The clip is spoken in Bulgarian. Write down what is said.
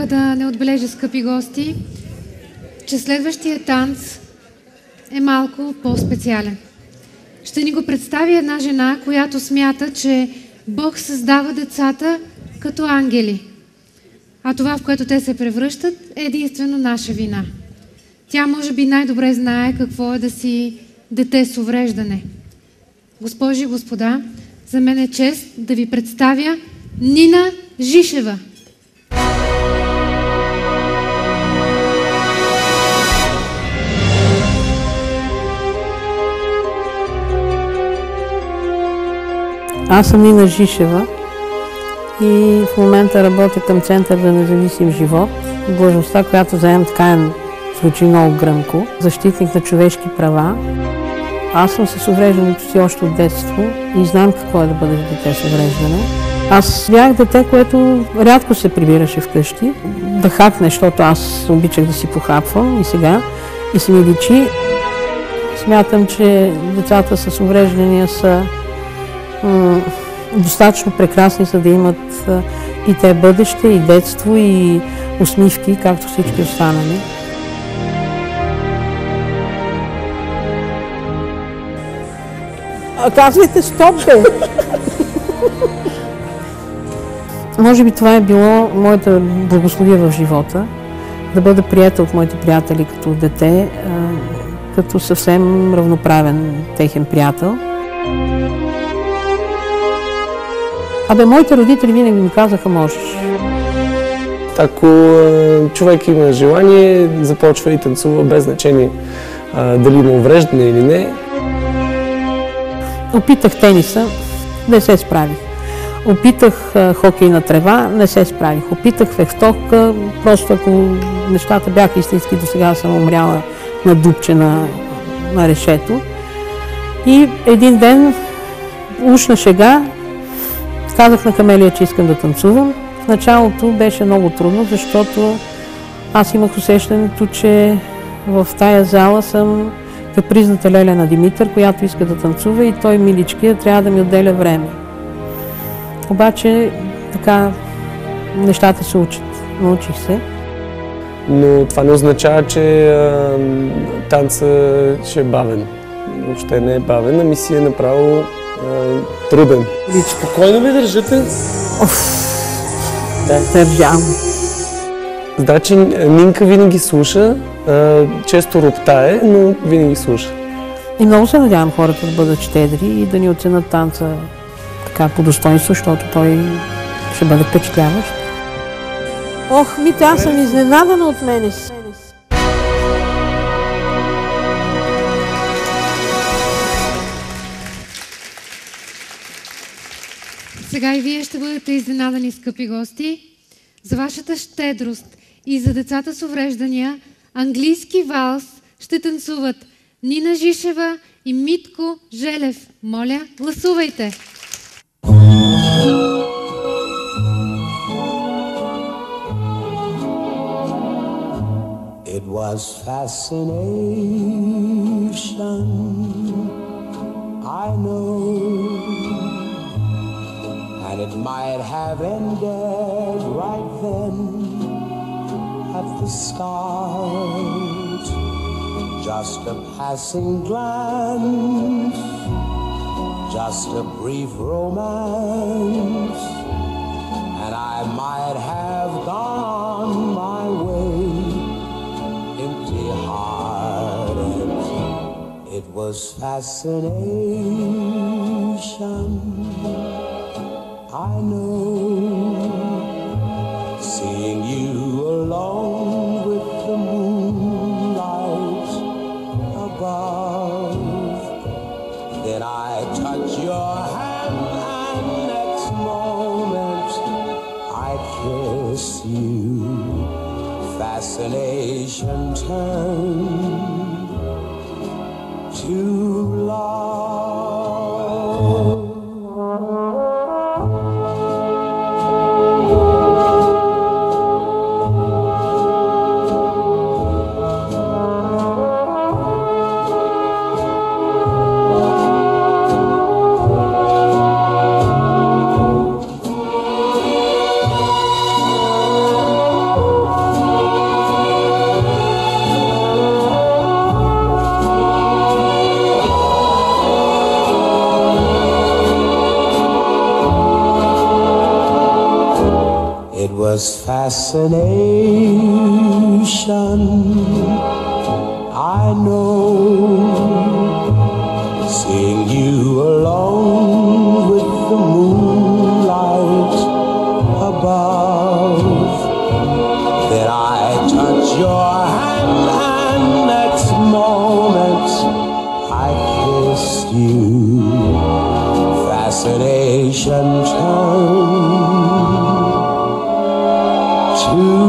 мога да не отбележа, скъпи гости, че следващия танц е малко по-специален. Ще ни го представи една жена, която смята, че Бог създава децата като ангели, а това, в което те се превръщат, е единствено наша вина. Тя може би най-добре знае какво е да си дете с увреждане. Госпожи и господа, за мен е чест да ви представя Нина Жишева. Аз съм Нина Жишева и в момента работя към Център за независим живот. Длъжността, която заемам, така звучи много гръмко. Защитник на човешки права. Аз съм с увреждането си още от детство и знам какво е да бъдеш дете с увреждане. Аз бях дете, което рядко се прибираше вкъщи. Да хапне, защото аз обичах да си похапвам и сега. И се ми личи. Смятам, че децата с увреждания са достатъчно прекрасни, за да имат и те бъдеще, и детство, и усмивки, както всички останали. Казвайте стоп, бе! Може би това е било моята благословие в живота, да бъда приета от моите приятели като дете, като съвсем равноправен техен приятел. Моите родители винаги ми казаха, можеш. Ако човек има желание, започва и танцува без значение дали има увреждане или не. Опитах тениса, не се справих. Опитах хокей на трева, не се справих. Опитах фехтовка, просто ако нещата бяха истински, до сега съм умряла на дупче на решето. И един ден, уж на шега, казах на Камелия, че искам да танцувам. В началото беше много трудно, защото аз имах усещането, че в тая зала съм капризната леля на Димитър, която иска да танцува и той, миличкия, трябва да ми отделя време. Обаче така нещата се учат. Научих се. Но това не означава, че танцът ще е бавен. Въобще не е бавен, ами си е направо труден. Спокойно ми държите? Държам. Значи Нинка винаги слуша, често роптае, но винаги слуша. И много се надявам хората да бъдат щедри и да ни оценят танца така по достоинство, защото той ще бъде впечатляващ. Ох, аз съм изненадана от мене. Сега и вие ще бъдете изненадани, скъпи гости, за вашата щедрост и за децата с увреждания. Английски валс ще танцуват Нина Жишева и Митко Желев. Моля, гласувайте! It was fascination, I know. And it might have ended right then at the start. Just a passing glance, just a brief romance, and I might have gone my way, empty-hearted. It was fascination, I know, seeing you alone with the moonlight above. Then I touch your hand and next moment I kiss you. Fascination turned to love. was fascination. I know, seeing you alone with the moonlight above. Then I touch your hand and next moment I kissed you. Fascination turned to